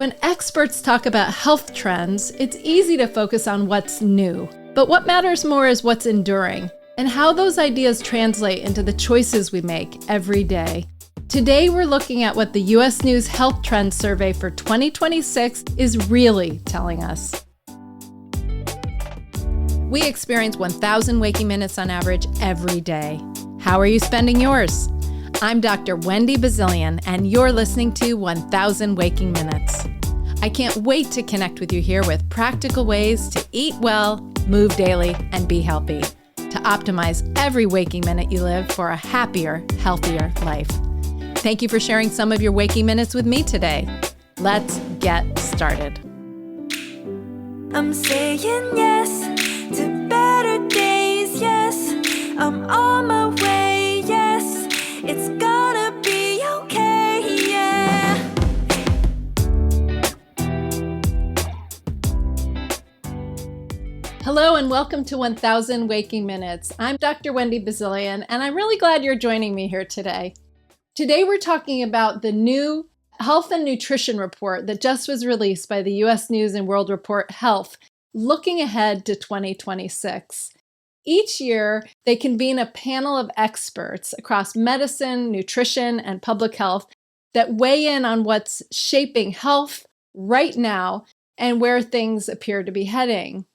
When experts talk about health trends, it's easy to focus on what's new. But what matters more is what's enduring and how those ideas translate into the choices we make every day. Today, we're looking at what the U.S. News Health Trends Survey for 2026 is really telling us. We experience 1,000 waking minutes on average every day. How are you spending yours? I'm Dr. Wendy Bazilian, and you're listening to 1,000 Waking Minutes. I can't wait to connect with you here with practical ways to eat well, move daily, and be healthy, to optimize every waking minute you live for a happier, healthier life. Thank you for sharing some of your waking minutes with me today. Let's get started. I'm saying yes to better days, yes. I'm on my way, yes. It's gonna be okay, yeah. Hello and welcome to 1,000 Waking Minutes. I'm Dr. Wendy Bazilian, and I'm really glad you're joining me here today. Today we're talking about the new Health and Nutrition Report that just was released by the U.S. News and World Report Health, looking ahead to 2026. Each year, they convene a panel of experts across medicine, nutrition, and public health that weigh in on what's shaping health right now and where things appear to be heading.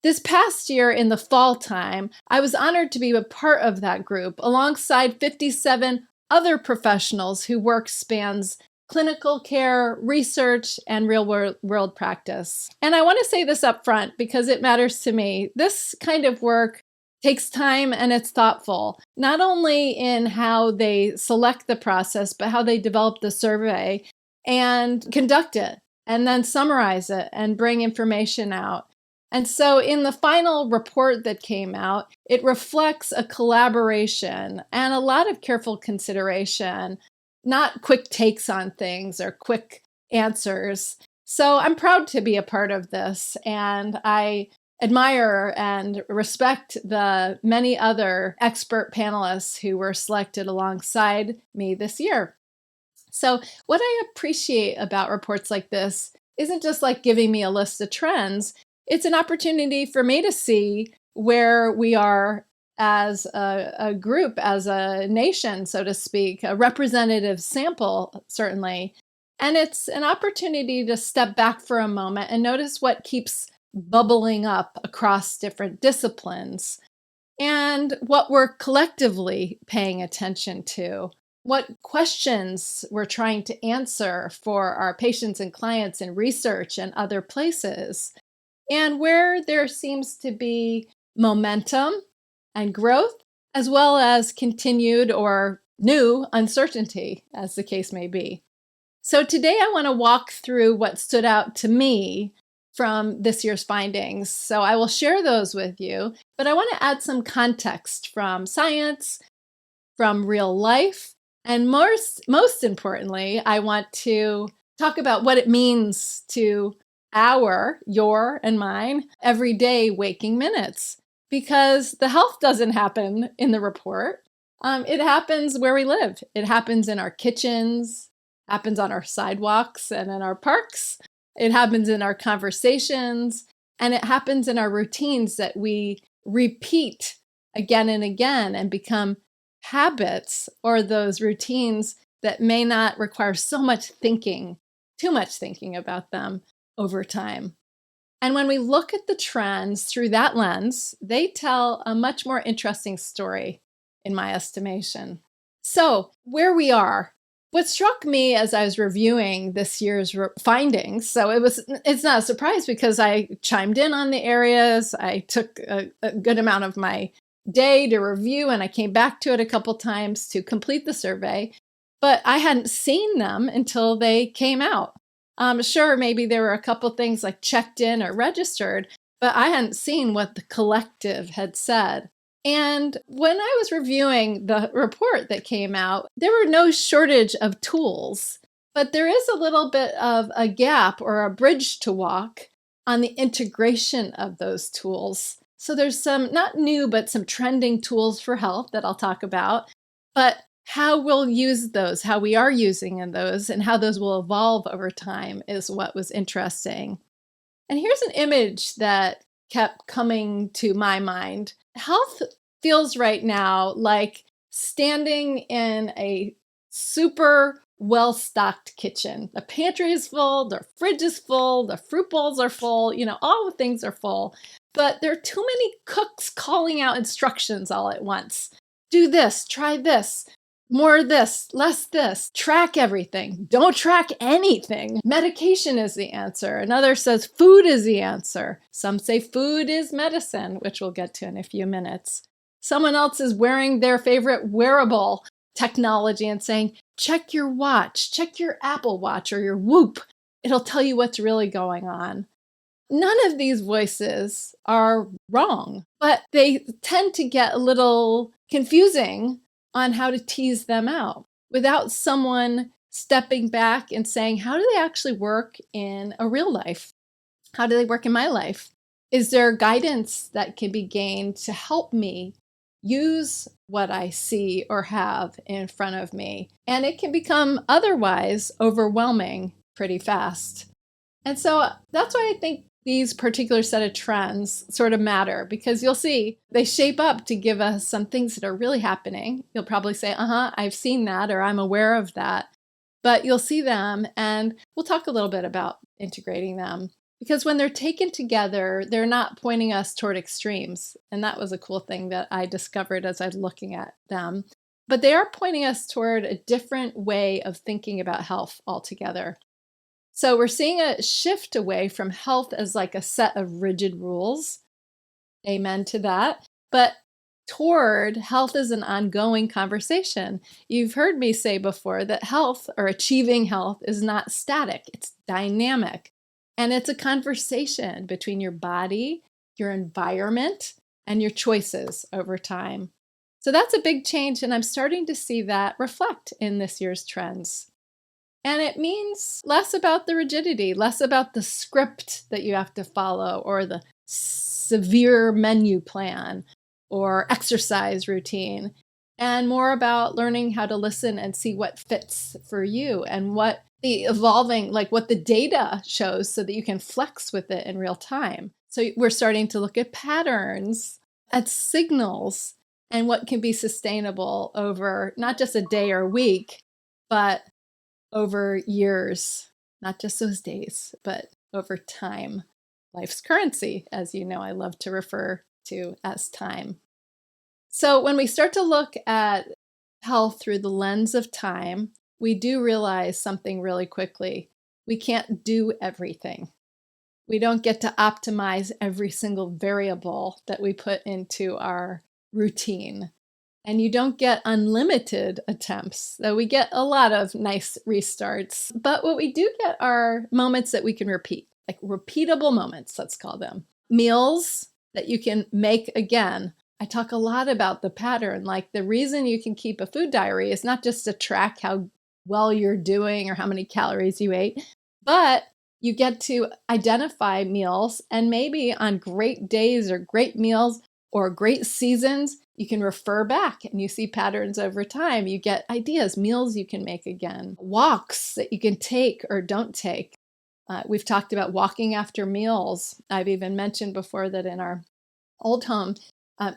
This past year in the fall time, I was honored to be a part of that group alongside 57 other professionals whose work spans clinical care, research, and real-world practice. And I want to say this up front because it matters to me. This kind of work takes time and it's thoughtful, not only in how they select the process, but how they develop the survey and conduct it, and then summarize it and bring information out. And so in the final report that came out, it reflects a collaboration and a lot of careful consideration, not quick takes on things or quick answers. So I'm proud to be a part of this, and I admire and respect the many other expert panelists who were selected alongside me this year. So what I appreciate about reports like this isn't just like giving me a list of trends. It's an opportunity for me to see where we are as a group, as a nation, so to speak, a representative sample, certainly. And it's an opportunity to step back for a moment and notice what keeps bubbling up across different disciplines and what we're collectively paying attention to, what questions we're trying to answer for our patients and clients in research and other places, and where there seems to be momentum and growth, as well as continued or new uncertainty, as the case may be. So today I want to walk through what stood out to me from this year's findings. So I will share those with you, but I want to add some context from science, from real life, and most importantly, I want to talk about what it means to your and mine, everyday waking minutes. Because the health doesn't happen in the report. It happens where we live. It happens in our kitchens, happens on our sidewalks and in our parks. It happens in our conversations, and it happens in our routines that we repeat again and again and become habits, or those routines that may not require so much thinking, too much thinking about them over time. And when we look at the trends through that lens, they tell a much more interesting story, in my estimation. So, where we are, what struck me as I was reviewing this year's findings, so it's not a surprise because I chimed in on the areas, I took a good amount of my day to review, and I came back to it a couple times to complete the survey, but I hadn't seen them until they came out. Sure, maybe there were a couple things like checked in or registered, but I hadn't seen what the collective had said. And when I was reviewing the report that came out, there were no shortage of tools, but there is a little bit of a gap or a bridge to walk on the integration of those tools. So there's some, not new, but some trending tools for health that I'll talk about. But how we'll use those, how we are using those, and how those will evolve over time is what was interesting. And here's an image that kept coming to my mind. Health feels right now like standing in a super well stocked kitchen. The pantry is full, the fridge is full, the fruit bowls are full, all the things are full. But there are too many cooks calling out instructions all at once. Do this, try this, more of this, less this. Track everything. Don't track anything. Medication is the answer. Another says food is the answer. Some say food is medicine, which we'll get to in a few minutes. Someone else is wearing their favorite wearable technology and saying, check your watch, check your Apple Watch or your Whoop. It'll tell you what's really going on. None of these voices are wrong, but they tend to get a little confusing on how to tease them out without someone stepping back and saying, how do they actually work in a real life? How do they work in my life? Is there guidance that can be gained to help me use what I see or have in front of me? And it can become otherwise overwhelming pretty fast. And so that's why I think these particular set of trends sort of matter, because you'll see they shape up to give us some things that are really happening. You'll probably say, I've seen that, or I'm aware of that. But you'll see them, and we'll talk a little bit about integrating them. Because when they're taken together, they're not pointing us toward extremes. And that was a cool thing that I discovered as I was looking at them. But they are pointing us toward a different way of thinking about health altogether. So we're seeing a shift away from health as like a set of rigid rules. Amen to that. But toward health as an ongoing conversation. You've heard me say before that health or achieving health is not static, it's dynamic. And it's a conversation between your body, your environment, and your choices over time. So that's a big change, and I'm starting to see that reflect in this year's trends. And it means less about the rigidity, less about the script that you have to follow or the severe menu plan or exercise routine, and more about learning how to listen and see what fits for you and what the evolving, like what the data shows so that you can flex with it in real time. So we're starting to look at patterns, at signals, and what can be sustainable over not just a day or a week, but over years, not just those days, but over time. Life's currency, as you know, I love to refer to as time. So when we start to look at health through the lens of time, we do realize something really quickly. We can't do everything. We don't get to optimize every single variable that we put into our routine. And you don't get unlimited attempts, though we get a lot of nice restarts. But what we do get are moments that we can repeat, like repeatable moments, let's call them. Meals that you can make again. I talk a lot about the pattern. Like the reason you can keep a food diary is not just to track how well you're doing or how many calories you ate, but you get to identify meals, and maybe on great days or great meals or great seasons, you can refer back and you see patterns over time. You get ideas, meals you can make again, walks that you can take or don't take. We've talked about walking after meals. I've even mentioned before that in our old home,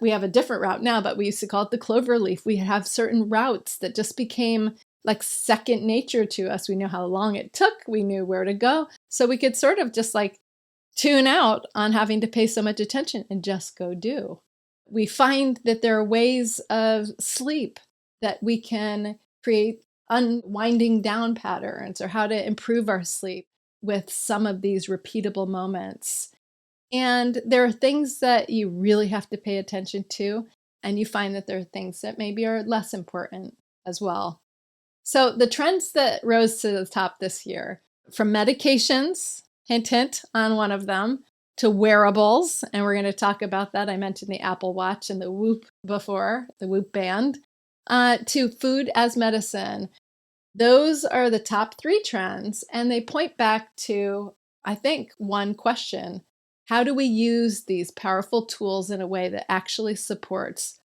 we have a different route now, but we used to call it the clover leaf. We have certain routes that just became like second nature to us. We knew how long it took. We knew where to go. So we could sort of just like tune out on having to pay so much attention and just go do. We find that there are ways of sleep that we can create unwinding down patterns or how to improve our sleep with some of these repeatable moments. And there are things that you really have to pay attention to, and you find that there are things that maybe are less important as well. So the trends that rose to the top this year, from medications, hint, hint on one of them, to wearables, and we're going to talk about that. I mentioned the Apple Watch and the Whoop before, the Whoop band, to food as medicine. Those are the top three trends, and they point back to, I think, one question. How do we use these powerful tools in a way that actually supports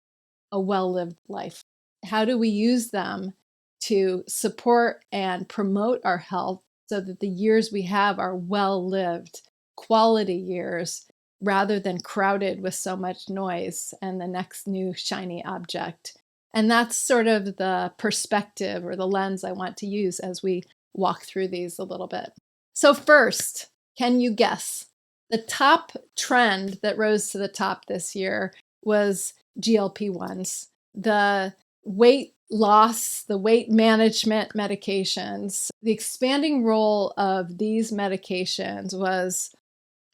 a well-lived life? how do we use them to support and promote our health so that the years we have are well-lived, quality years, rather than crowded with so much noise and the next new shiny object. And that's sort of the perspective or the lens I want to use as we walk through these a little bit. So first, can you guess? The top trend that rose to the top this year was GLP-1s. The weight loss, the weight management medications, the expanding role of these medications was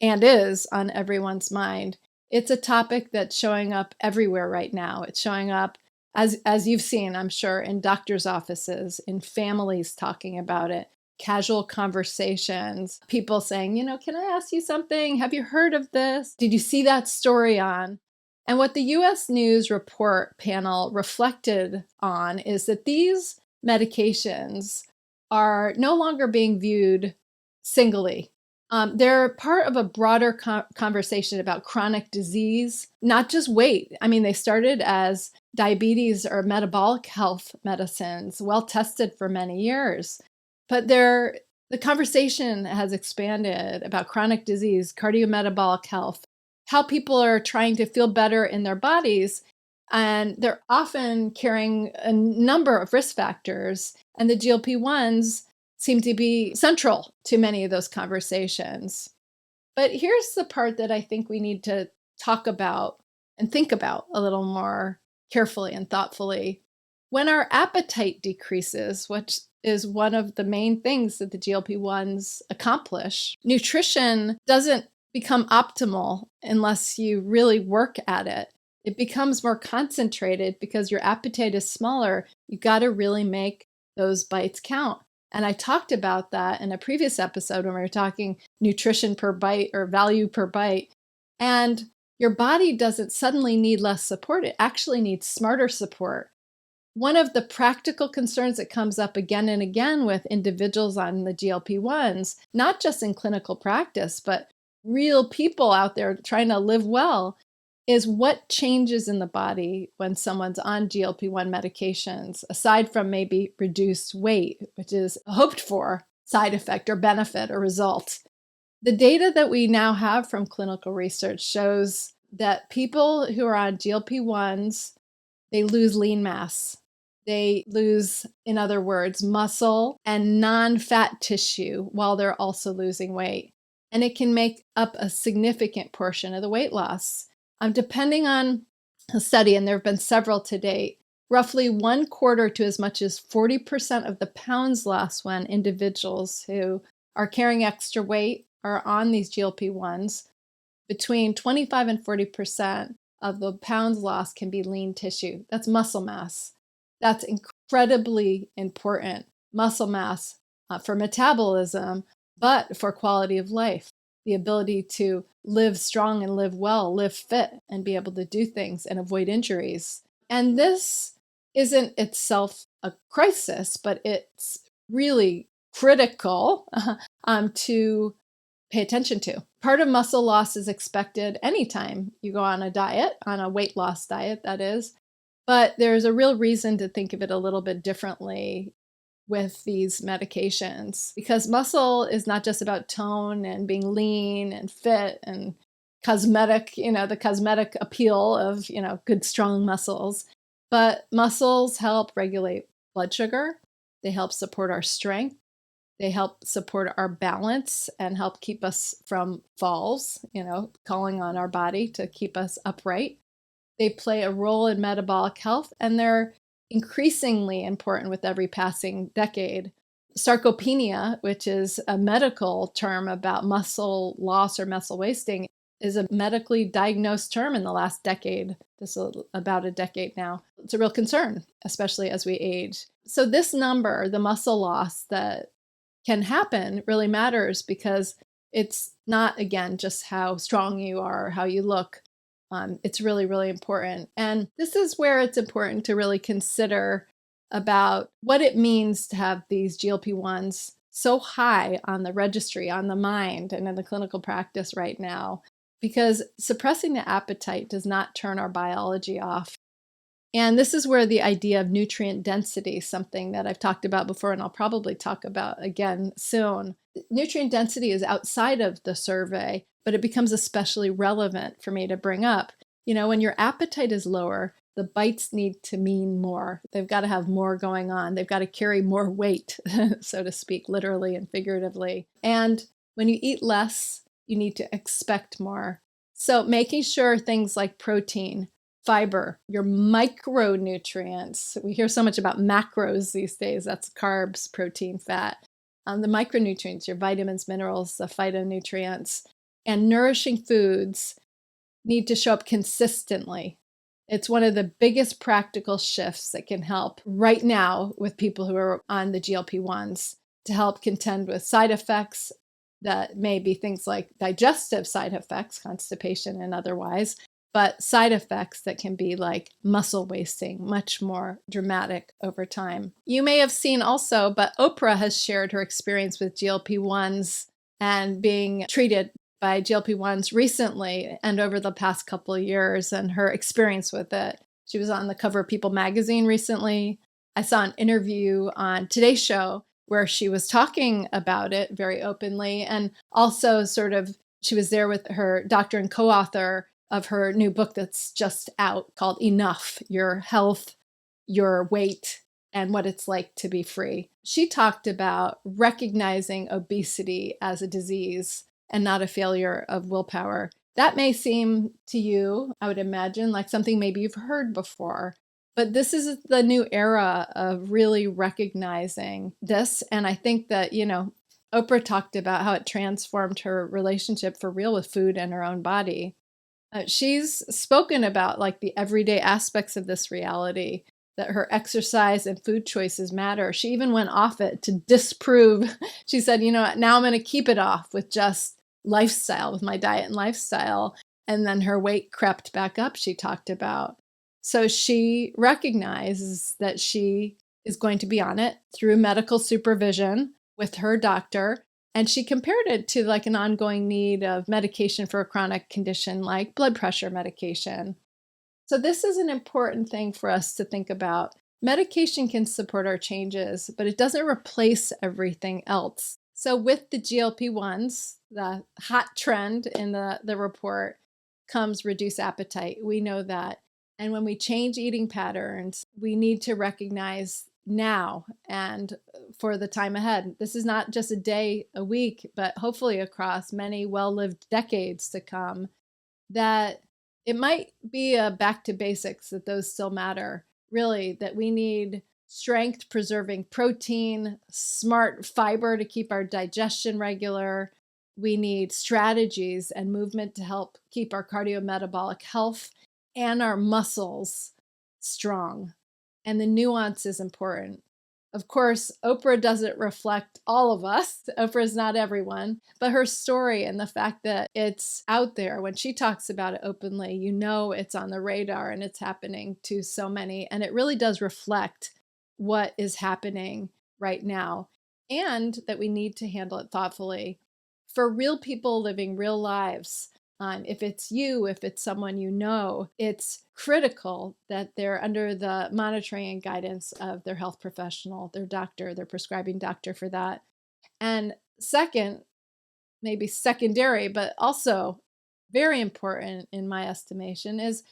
and is on everyone's mind. It's a topic that's showing up everywhere right now. It's showing up, as you've seen, I'm sure, in doctors' offices, in families talking about it, casual conversations, people saying, can I ask you something? Have you heard of this? Did you see that story on? And what the US News Report panel reflected on is that these medications are no longer being viewed singly. They're part of a broader conversation about chronic disease, not just weight. I mean, they started as diabetes or metabolic health medicines, well tested for many years. But the conversation has expanded about chronic disease, cardiometabolic health, how people are trying to feel better in their bodies. And they're often carrying a number of risk factors. And the GLP-1s seem to be central to many of those conversations. But here's the part that I think we need to talk about and think about a little more carefully and thoughtfully. When our appetite decreases, which is one of the main things that the GLP-1s accomplish, nutrition doesn't become optimal unless you really work at it. It becomes more concentrated because your appetite is smaller. You got to really make those bites count. And I talked about that in a previous episode when we were talking nutrition per bite or value per bite. And your body doesn't suddenly need less support. It actually needs smarter support. One of the practical concerns that comes up again and again with individuals on the GLP-1s, not just in clinical practice, but real people out there trying to live well, is what changes in the body when someone's on GLP-1 medications, aside from maybe reduced weight, which is a hoped for side effect or benefit or result. The data that we now have from clinical research shows that people who are on GLP-1s, they lose lean mass. They lose, in other words, muscle and non-fat tissue while they're also losing weight. And it can make up a significant portion of the weight loss. Depending on a study, and there have been several to date, roughly 1/4 to as much as 40% of the pounds lost when individuals who are carrying extra weight are on these GLP-1s, between 25 and 40% of the pounds lost can be lean tissue. That's muscle mass. That's incredibly important. Muscle mass for metabolism, but for quality of life, the ability to live strong and live well, live fit, and be able to do things and avoid injuries. And this isn't itself a crisis, but it's really critical to pay attention to. Part of muscle loss is expected anytime you go on a diet, on a weight loss diet, that is. But there's a real reason to think of it a little bit differently with these medications, because muscle is not just about tone and being lean and fit and cosmetic, the cosmetic appeal of, good, strong muscles. But muscles help regulate blood sugar. They help support our strength. They help support our balance and help keep us from falls, calling on our body to keep us upright. They play a role in metabolic health, and they're increasingly important with every passing decade. Sarcopenia, which is a medical term about muscle loss or muscle wasting, is a medically diagnosed term in the last decade. This is about a decade now. It's a real concern, especially as we age. So this number, the muscle loss that can happen, really matters because it's not, again, just how strong you are or how you look. It's really, really important. And this is where it's important to really consider about what it means to have these GLP-1s so high on the registry, on the mind, and in the clinical practice right now, because suppressing the appetite does not turn our biology off. And this is where the idea of nutrient density, something that I've talked about before and I'll probably talk about again soon. Nutrient density is outside of the survey, but it becomes especially relevant for me to bring up. When your appetite is lower, the bites need to mean more. They've got to have more going on. They've got to carry more weight, so to speak, literally and figuratively. And when you eat less, you need to expect more. So making sure things like protein, fiber, your micronutrients. We hear so much about macros these days. That's carbs, protein, fat. The micronutrients, your vitamins, minerals, the phytonutrients, and nourishing foods need to show up consistently. It's one of the biggest practical shifts that can help right now with people who are on the GLP-1s to help contend with side effects that may be things like digestive side effects, constipation and otherwise, but side effects that can be like muscle wasting, much more dramatic over time. You may have seen also, but Oprah has shared her experience with GLP-1s and being treated by GLP-1s recently and over the past couple of years and her experience with it. She was on the cover of People magazine recently. I saw an interview on Today's Show where she was talking about it very openly, and also she was there with her doctor and co-author of her new book that's just out called Enough: Your Health, Your Weight, and What It's Like to Be Free. She talked about recognizing obesity as a disease and not a failure of willpower. That may seem to you, I would imagine, like something maybe you've heard before, but this is the new era of really recognizing this. And I think that, Oprah talked about how it transformed her relationship for real with food and her own body. She's spoken about like the everyday aspects of this reality, that her exercise and food choices matter. She even went off it to disprove. She said, now I'm going to keep it off with just lifestyle, with my diet and lifestyle. And then her weight crept back up, she talked about. So she recognizes that she is going to be on it through medical supervision with her doctor. And she compared it to like an ongoing need of medication for a chronic condition like blood pressure medication. So this is an important thing for us to think about. Medication can support our changes, but it doesn't replace everything else. So with the GLP-1s, the hot trend in the report, comes reduced appetite. We know that. And when we change eating patterns, we need to recognize now and for the time ahead. This is not just a day, a week, but hopefully across many well-lived decades to come, that it might be a back to basics, that those still matter. Really, that we need strength preserving protein, smart fiber to keep our digestion regular. We need strategies and movement to help keep our cardiometabolic health and our muscles strong. And the nuance is important. Of course, Oprah doesn't reflect all of us. Oprah is not everyone, but her story and the fact that it's out there, when she talks about it openly, it's on the radar and it's happening to so many. And it really does reflect what is happening right now, and that we need to handle it thoughtfully for real people living real lives. If it's you, if it's someone it's critical that they're under the monitoring and guidance of their health professional, their doctor, their prescribing doctor for that. And second, maybe secondary, but also very important in my estimation, is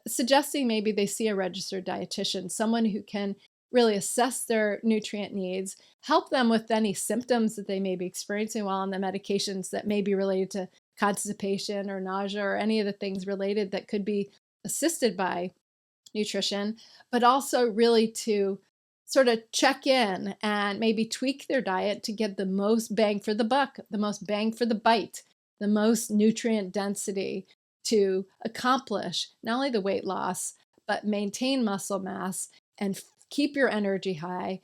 suggesting maybe they see a registered dietitian, someone who can really assess their nutrient needs, help them with any symptoms that they may be experiencing while on the medications that may be related to constipation or nausea or any of the things related that could be assisted by nutrition, but also really to sort of check in and maybe tweak their diet to get the most bang for the buck, the most bang for the bite, the most nutrient density to accomplish not only the weight loss, but maintain muscle mass and keep your energy high,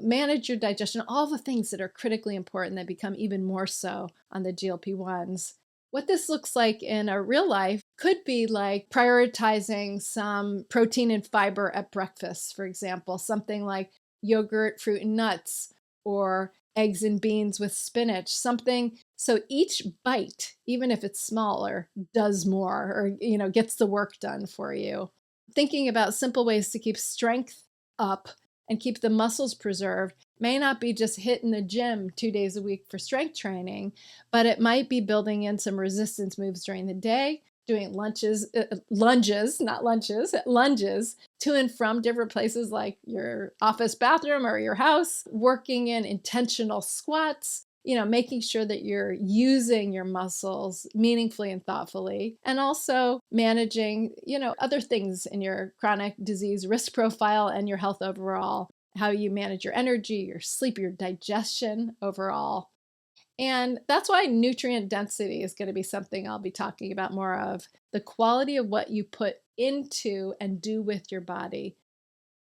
manage your digestion, all the things that are critically important that become even more so on the GLP-1s. What this looks like in a real life could be like prioritizing some protein and fiber at breakfast, for example, something like yogurt, fruit, and nuts, or eggs and beans with spinach, something so each bite, even if it's smaller, does more or, gets the work done for you. thinking about simple ways to keep strength up and keep the muscles preserved may not be just hitting the gym 2 days a week for strength training, but it might be building in some resistance moves during the day, doing lunges to and from different places like your office bathroom or your house, working in intentional squats, making sure that you're using your muscles meaningfully and thoughtfully, and also managing, other things in your chronic disease risk profile and your health overall, how you manage your energy, your sleep, your digestion overall. And that's why nutrient density is going to be something I'll be talking about more of. The quality of what you put into and do with your body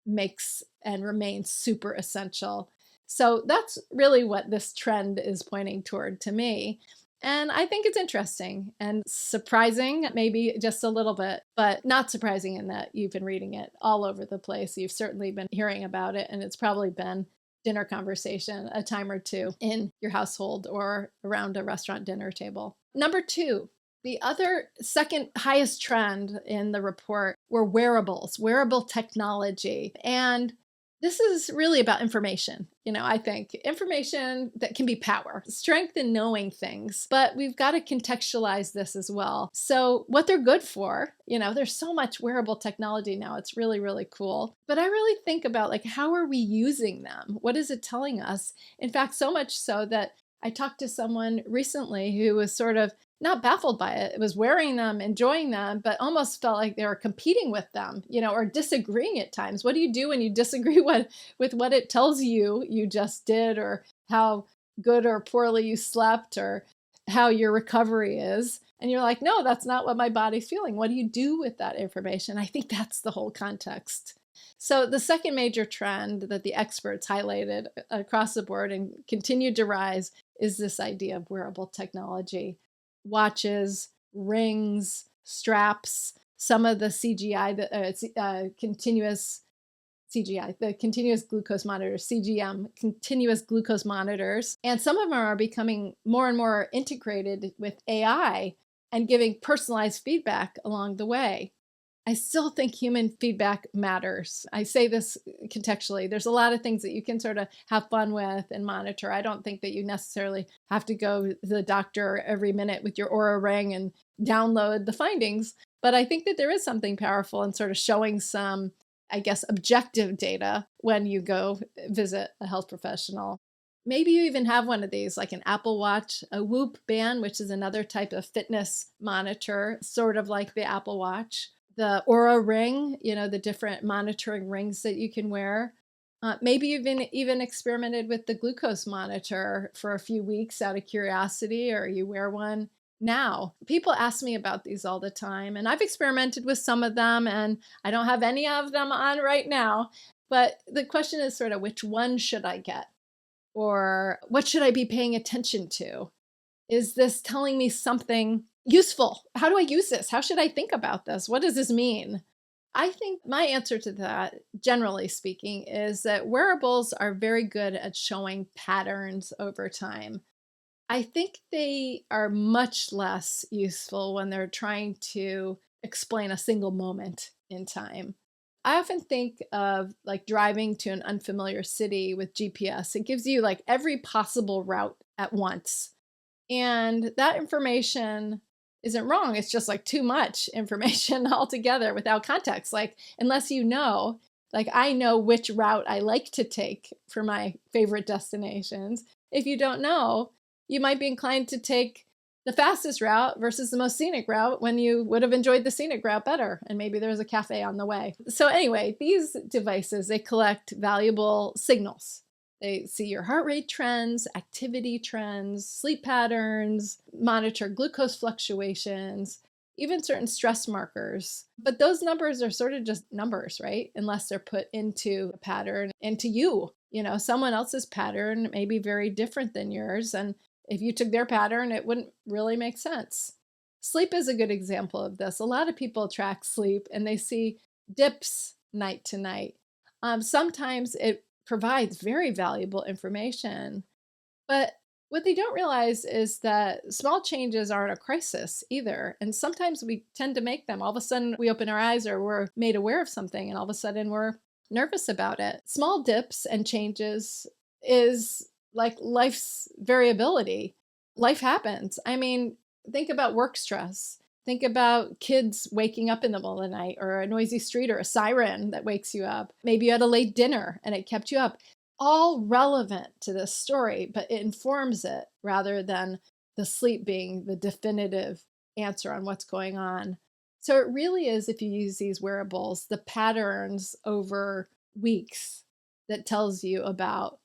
makes and remains super essential. So that's really what this trend is pointing toward to me. And I think it's interesting and surprising, maybe just a little bit, but not surprising in that you've been reading it all over the place. You've certainly been hearing about it, and it's probably been dinner conversation a time or two in your household or around a restaurant dinner table. Number 2, the other second highest trend in the report were wearables, wearable technology. And this is really about information. I think information that can be power, strength in knowing things, but we've got to contextualize this as well. So what they're good for, there's so much wearable technology now. It's really, really cool. But I really think about how are we using them? What is it telling us? In fact, so much so that I talked to someone recently who was sort of not baffled by it. It was wearing them, enjoying them, but almost felt like they were competing with them, or disagreeing at times. What do you do when you disagree with what it tells you just did, or how good or poorly you slept, or how your recovery is? And you're like, no, that's not what my body's feeling. What do you do with that information? I think that's the whole context. So the second major trend that the experts highlighted across the board and continued to rise is this idea of wearable technology. Watches, rings, straps, some of the CGI, the continuous glucose monitors, CGM, continuous glucose monitors. And some of them are becoming more and more integrated with AI and giving personalized feedback along the way. I still think human feedback matters. I say this contextually. There's a lot of things that you can sort of have fun with and monitor. I don't think that you necessarily have to go to the doctor every minute with your Oura ring and download the findings. But I think that there is something powerful in sort of showing some, objective data when you go visit a health professional. Maybe you even have one of these, like an Apple Watch, a Whoop band, which is another type of fitness monitor, sort of like the Apple Watch. The Oura ring, the different monitoring rings that you can wear. Maybe you've even experimented with the glucose monitor for a few weeks out of curiosity, or you wear one now. People ask me about these all the time, and I've experimented with some of them, and I don't have any of them on right now. But the question is sort of, which one should I get? Or what should I be paying attention to? Is this telling me something useful? How do I use this? How should I think about this? What does this mean? I think my answer to that, generally speaking, is that wearables are very good at showing patterns over time. I think they are much less useful when they're trying to explain a single moment in time. I often think of driving to an unfamiliar city with GPS. It gives you every possible route at once. And that information isn't wrong. It's just too much information altogether without context. Unless I know which route I like to take for my favorite destinations. If you don't know, you might be inclined to take the fastest route versus the most scenic route when you would have enjoyed the scenic route better. And maybe there's a cafe on the way. So anyway, these devices, they collect valuable signals. They see your heart rate trends, activity trends, sleep patterns, monitor glucose fluctuations, even certain stress markers. But those numbers are sort of just numbers, right? Unless they're put into a pattern, into you. Someone else's pattern may be very different than yours. And if you took their pattern, it wouldn't really make sense. Sleep is a good example of this. A lot of people track sleep and they see dips night to night. Sometimes it provides very valuable information, but What they don't realize is that small changes aren't a crisis either. And sometimes we tend to make them. All of a sudden, we open our eyes or we're made aware of something, and all of a sudden, we're nervous about it. Small dips and changes is like life's variability. Life happens. I mean, think about work stress. Think about kids waking up in the middle of the night, or a noisy street, or a siren that wakes you up. Maybe you had a late dinner and it kept you up. All relevant to this story, but it informs it rather than the sleep being the definitive answer on what's going on. So it really is, if you use these wearables, the patterns over weeks that tells you about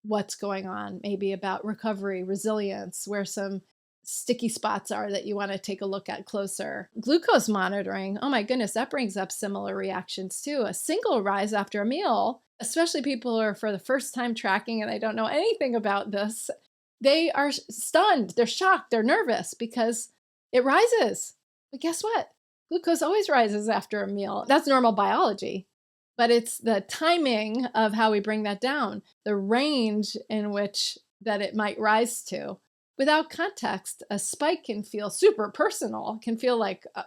what's going on, maybe about recovery, resilience, where some sticky spots are that you want to take a look at closer. Glucose monitoring, oh my goodness, that brings up similar reactions too. A single rise after a meal, especially people who are for the first time tracking and they don't know anything about this, they are stunned, they're shocked, they're nervous because it rises. But guess what? Glucose always rises after a meal. That's normal biology. But it's the timing of how we bring that down, the range in which that it might rise to. Without context, a spike can feel super personal, can feel like a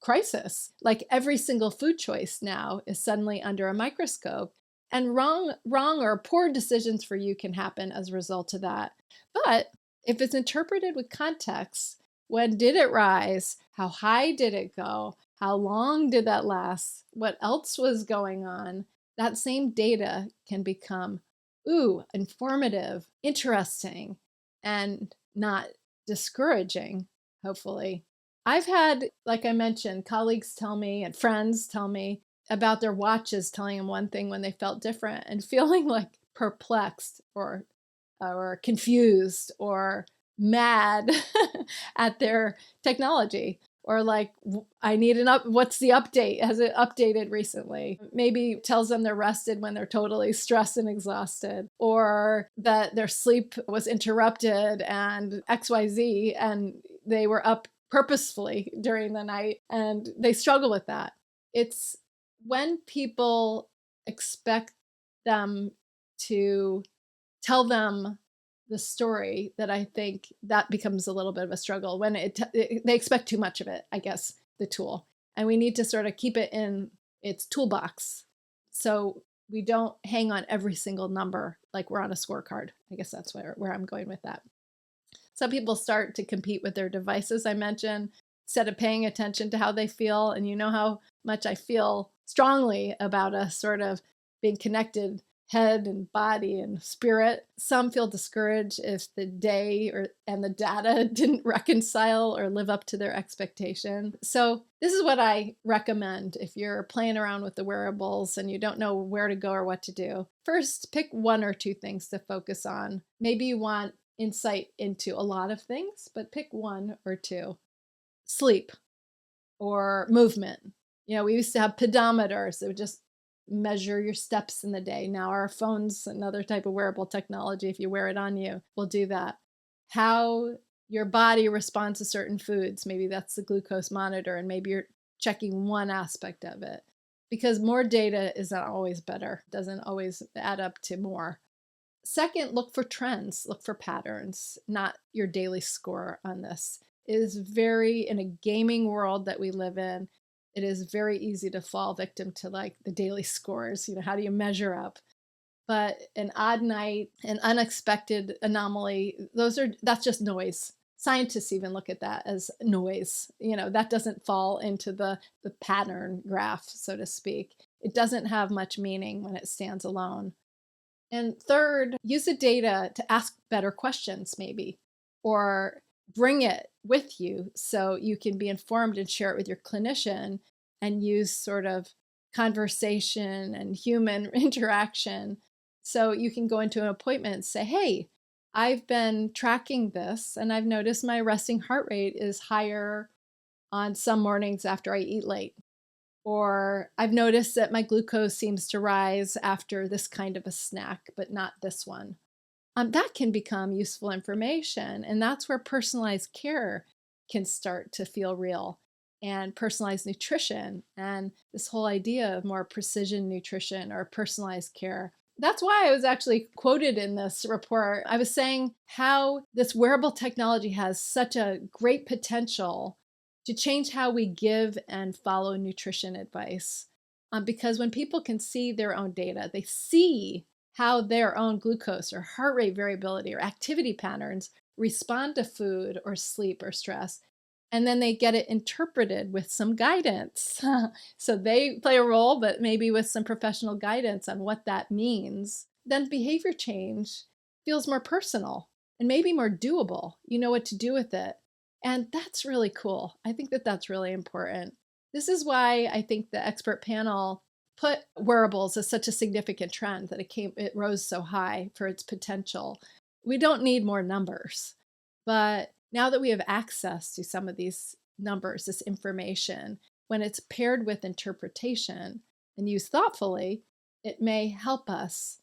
crisis. Like every single food choice now is suddenly under a microscope. And wrong or poor decisions for you can happen as a result of that. But if it's interpreted with context, when did it rise? How high did it go? How long did that last? What else was going on? That same data can become, informative, interesting, and not discouraging, hopefully. I've had, like I mentioned, colleagues tell me and friends tell me about their watches telling them one thing when they felt different, and feeling like perplexed or confused or mad at their technology, or like, I need what's the update? Has it updated recently? Maybe tells them they're rested when they're totally stressed and exhausted, or that their sleep was interrupted and XYZ, and they were up purposefully during the night and they struggle with that. It's when people expect them to tell them the story that I think that becomes a little bit of a struggle, when they expect too much of it, I guess, the tool. And we need to sort of keep it in its toolbox so we don't hang on every single number like we're on a scorecard. I guess that's where I'm going with that. Some people start to compete with their devices, I mentioned, instead of paying attention to how they feel. And you know how much I feel strongly about us sort of being connected, head and body and spirit. Some feel discouraged if the day and the data didn't reconcile or live up to their expectation. So this is what I recommend if you're playing around with the wearables and you don't know where to go or what to do. First, pick one or two things to focus on. Maybe you want insight into a lot of things, but pick one or two. Sleep or movement. We used to have pedometers that would just measure your steps in the day. Now our phones, another type of wearable technology, if you wear it on you, will do that. How your body responds to certain foods. Maybe that's the glucose monitor, and maybe you're checking one aspect of it. Because more data is not always better. It doesn't always add up to more. Second, look for trends, look for patterns, not your daily score on this. It is in a gaming world that we live in, it is very easy to fall victim to like the daily scores. How do you measure up? But an odd night, an unexpected anomaly, that's just noise. Scientists even look at that as noise. That doesn't fall into the pattern graph, so to speak. It doesn't have much meaning when it stands alone. And third, use the data to ask better questions, maybe, or bring it with you so you can be informed and share it with your clinician, and use sort of conversation and human interaction. So you can go into an appointment and say, hey, I've been tracking this and I've noticed my resting heart rate is higher on some mornings after I eat late. Or I've noticed that my glucose seems to rise after this kind of a snack, but not this one. That can become useful information. And that's where personalized care can start to feel real, and personalized nutrition, and this whole idea of more precision nutrition or personalized care. That's why I was actually quoted in this report. I was saying how this wearable technology has such a great potential to change how we give and follow nutrition advice. Because when people can see their own data, they see how their own glucose or heart rate variability or activity patterns respond to food or sleep or stress. And then they get it interpreted with some guidance. So they play a role, but maybe with some professional guidance on what that means. Then behavior change feels more personal and maybe more doable. You know what to do with it. And that's really cool. I think that that's really important. This is why I think the expert panel put wearables as such a significant trend that it rose so high for its potential. We don't need more numbers, but now that we have access to some of these numbers, this information, when it's paired with interpretation and used thoughtfully, it may help us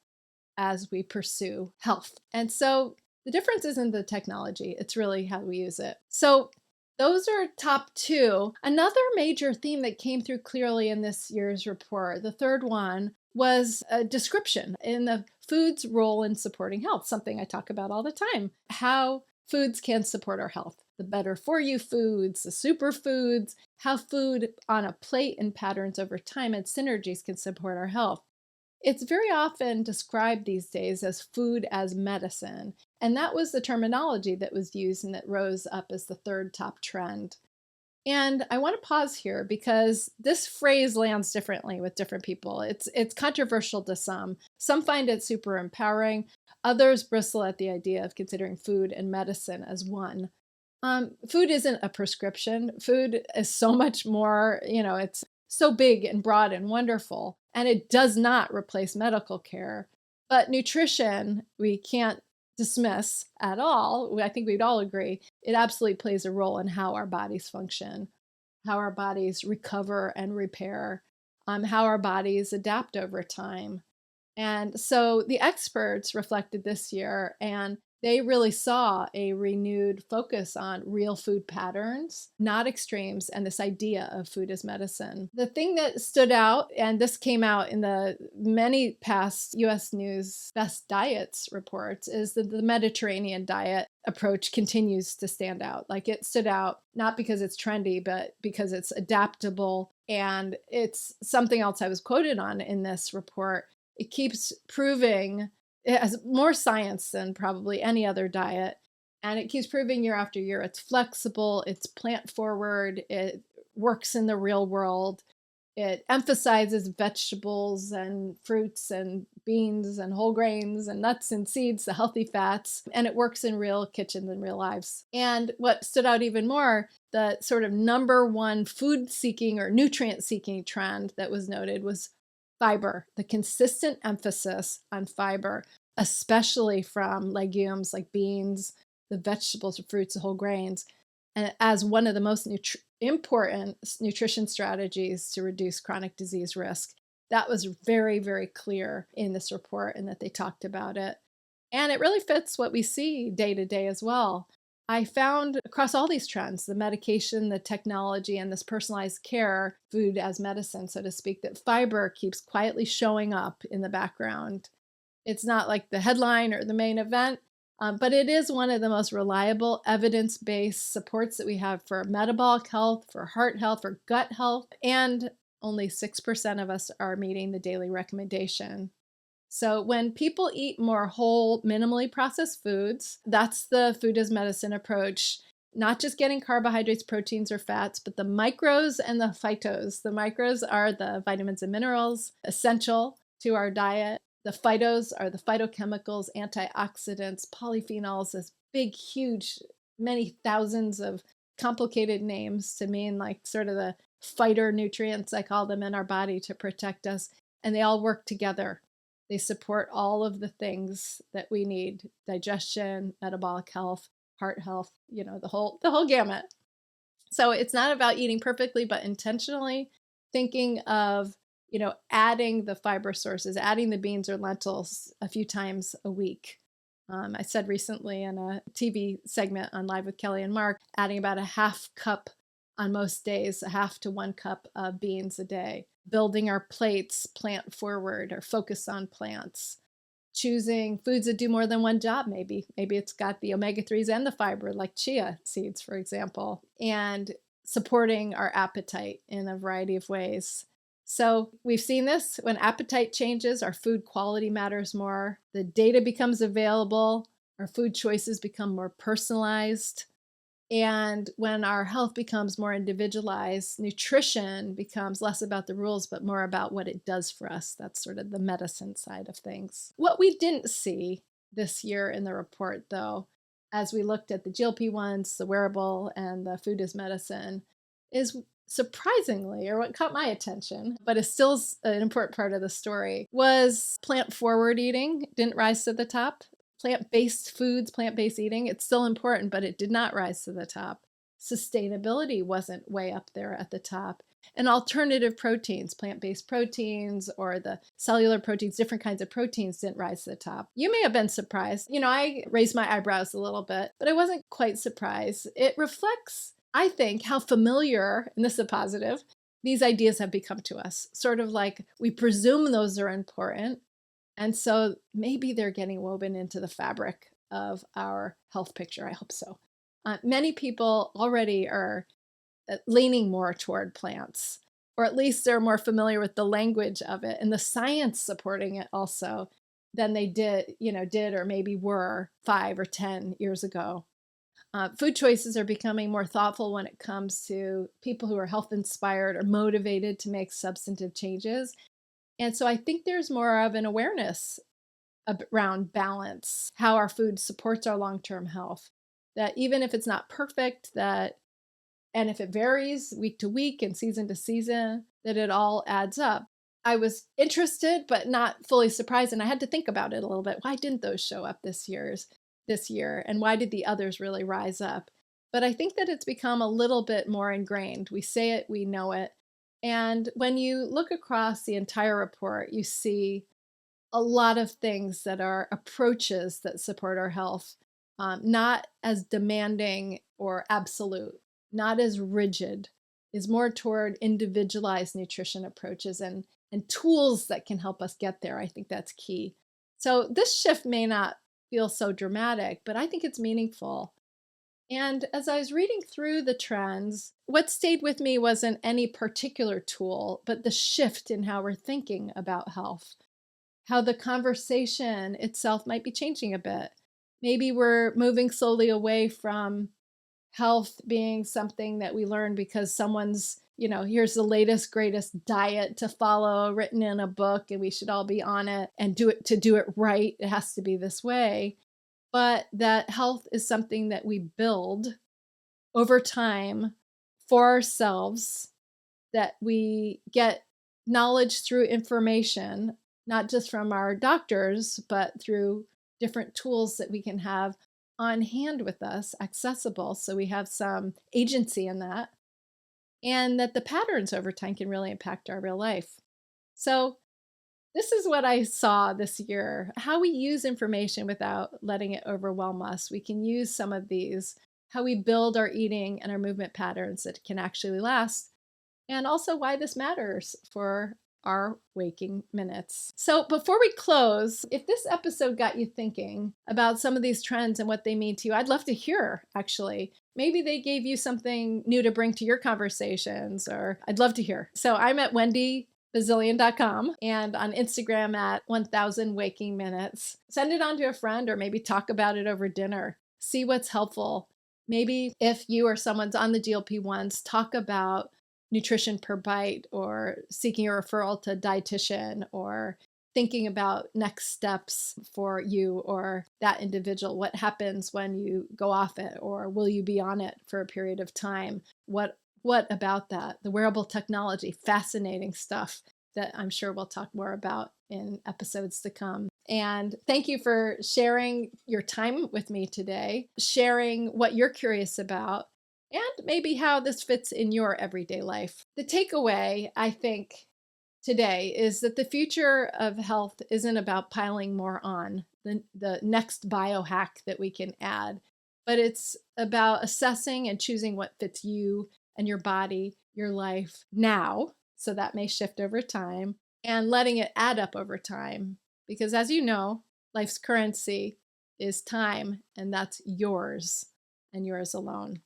as we pursue health. And so the difference isn't the technology, it's really how we use it. So those are top two. Another major theme that came through clearly in this year's report, the third one, was a description in the food's role in supporting health, something I talk about all the time. How foods can support our health. The better for you foods, the superfoods, how food on a plate and patterns over time and synergies can support our health. It's very often described these days as food as medicine, and that was the terminology that was used and that rose up as the third top trend. And I want to pause here because this phrase lands differently with different people. It's controversial to some. Some find it super empowering. Others bristle at the idea of considering food and medicine as one. Food isn't a prescription. Food is so much more, it's so big and broad and wonderful, and it does not replace medical care. But nutrition, we can't dismiss at all. I think we'd all agree it absolutely plays a role in how our bodies function, how our bodies recover and repair, how our bodies adapt over time. And so the experts reflected this year, and they really saw a renewed focus on real food patterns, not extremes, and this idea of food as medicine. The thing that stood out, and this came out in the many past US News Best Diets reports, is that the Mediterranean diet approach continues to stand out. Like, it stood out not because it's trendy, but because it's adaptable. And it's something else I was quoted on in this report. It keeps proving it has more science than probably any other diet. And it keeps proving year after year it's flexible, it's plant forward, it works in the real world. It emphasizes vegetables and fruits and beans and whole grains and nuts and seeds, the healthy fats, and it works in real kitchens and real lives. And what stood out even more, the sort of number one food seeking or nutrient seeking trend that was noted was fiber, the consistent emphasis on fiber, especially from legumes like beans, the vegetables, fruits, and whole grains, and as one of the most important nutrition strategies to reduce chronic disease risk. That was very, very clear in this report, and that they talked about it. And it really fits what we see day to day as well. I found across all these trends, the medication, the technology, and this personalized care, food as medicine, so to speak, that fiber keeps quietly showing up in the background. It's not like the headline or the main event, but it is one of the most reliable evidence-based supports that we have for metabolic health, for heart health, for gut health, and only 6% of us are meeting the daily recommendation. So when people eat more whole, minimally processed foods, that's the food as medicine approach, not just getting carbohydrates, proteins, or fats, but the micros and the phytos. The micros are the vitamins and minerals essential to our diet. The phytos are the phytochemicals, antioxidants, polyphenols, this big, huge, many thousands of complicated names to mean like sort of the phytonutrients, I call them, in our body to protect us. And they all work together. They support all of the things that we need: digestion, metabolic health, heart health, the whole gamut. So it's not about eating perfectly, but intentionally thinking of, adding the fiber sources, adding the beans or lentils a few times a week. I said recently in a TV segment on Live with Kelly and Mark, adding about a half cup on most days, a half to 1 cup of beans a day. Building our plates plant forward or focus on plants. choosing foods that do more than one job, maybe. Maybe it's got the omega-3s and the fiber, like chia seeds, for example, and supporting our appetite in a variety of ways. So we've seen this. When appetite changes, our food quality matters more. The data becomes available. Our food choices become more personalized. And when our health becomes more individualized, nutrition becomes less about the rules, but more about what it does for us. That's sort of the medicine side of things. What we didn't see this year in the report, though, as we looked at the GLP-1s, the wearable, and the food as medicine, is surprisingly, or what caught my attention, but is still an important part of the story, was plant-forward eating didn't rise to the top. Plant-based foods, plant-based eating, it's still important, but it did not rise to the top. Sustainability wasn't way up there at the top. And alternative proteins, plant-based proteins or the cellular proteins, different kinds of proteins didn't rise to the top. You may have been surprised. I raised my eyebrows a little bit, but I wasn't quite surprised. It reflects, I think, how familiar, and this is a positive, these ideas have become to us. Sort of like we presume those are important. And so maybe they're getting woven into the fabric of our health picture. I hope so. Many people already are leaning more toward plants, or at least they're more familiar with the language of it and the science supporting it also than they did or maybe were 5 or 10 years ago. Food choices are becoming more thoughtful when it comes to people who are health inspired or motivated to make substantive changes. And so I think there's more of an awareness around balance, how our food supports our long-term health, that even if it's not perfect, and if it varies week to week and season to season, that it all adds up. I was interested, but not fully surprised. And I had to think about it a little bit. Why didn't those show up this year? And why did the others really rise up? But I think that it's become a little bit more ingrained. We say it, we know it. And when you look across the entire report, you see a lot of things that are approaches that support our health, not as demanding or absolute, not as rigid, is more toward individualized nutrition approaches and tools that can help us get there. I think that's key. So this shift may not feel so dramatic, but I think it's meaningful. And as I was reading through the trends, what stayed with me wasn't any particular tool, but the shift in how we're thinking about health, how the conversation itself might be changing a bit. Maybe we're moving slowly away from health being something that we learn because someone's, here's the latest, greatest diet to follow written in a book and we should all be on it and do it right. It has to be this way. But that health is something that we build over time for ourselves, that we get knowledge through information, not just from our doctors, but through different tools that we can have on hand with us, accessible, so we have some agency in that, and that the patterns over time can really impact our real life. So this is what I saw this year, how we use information without letting it overwhelm us. We can use some of these, how we build our eating and our movement patterns that can actually last, and also why this matters for our waking minutes. So before we close, if this episode got you thinking about some of these trends and what they mean to you, I'd love to hear, actually. Maybe they gave you something new to bring to your conversations, or I'd love to hear. So I'm at WendyBazilian.com and on Instagram at 1000 Waking Minutes. Send it on to a friend or maybe talk about it over dinner. See what's helpful. Maybe if you or someone's on the GLP-1s, talk about nutrition per bite or seeking a referral to a dietitian or thinking about next steps for you or that individual. What happens when you go off it, or will you be on it for a period of time? What about that? The wearable technology, fascinating stuff that I'm sure we'll talk more about in episodes to come. And thank you for sharing your time with me today, sharing what you're curious about, and maybe how this fits in your everyday life. The takeaway, I think, today is that the future of health isn't about piling more on, the next biohack that we can add, but it's about assessing and choosing what fits you and your body, your life now. So that may shift over time, and letting it add up over time. Because as you know, Life's currency is time, and that's yours and yours alone.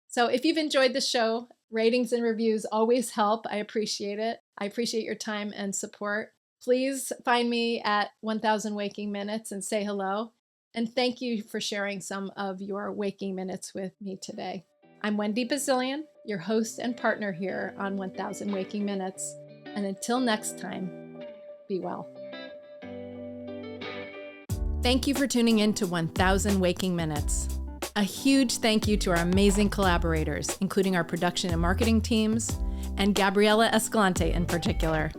So if you've enjoyed the show, ratings and reviews always help. I appreciate it. I appreciate your time and support. Please find me at 1000 Waking Minutes and say hello. And thank you for sharing some of your waking minutes with me today. I'm Wendy Bazilian, your host and partner here on 1000 Waking Minutes. And until next time, be well. Thank you for tuning in to 1000 Waking Minutes. A huge thank you to our amazing collaborators, including our production and marketing teams, and Gabriela Escalante in particular.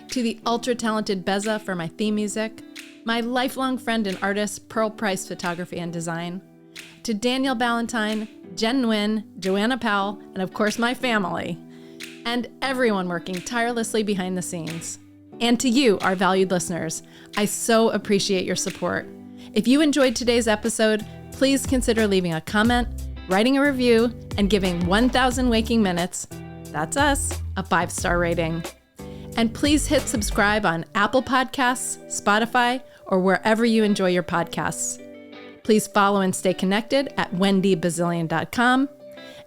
To the ultra-talented Beza for my theme music, my lifelong friend and artist, Pearl Price Photography and Design, to Daniel Ballantyne, Jen Nguyen, Joanna Powell, and of course my family, and everyone working tirelessly behind the scenes. And to you, our valued listeners, I so appreciate your support. If you enjoyed today's episode, please consider leaving a comment, writing a review, and giving 1000 Waking Minutes, that's us, a 5-star rating. And please hit subscribe on Apple Podcasts, Spotify, or wherever you enjoy your podcasts. Please follow and stay connected at wendybazilian.com.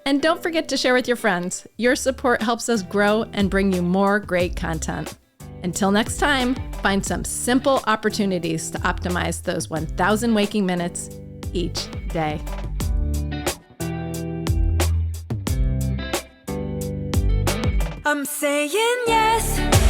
And don't forget to share with your friends. Your support helps us grow and bring you more great content. Until next time, find some simple opportunities to optimize those 1000 waking minutes each day. I'm saying yes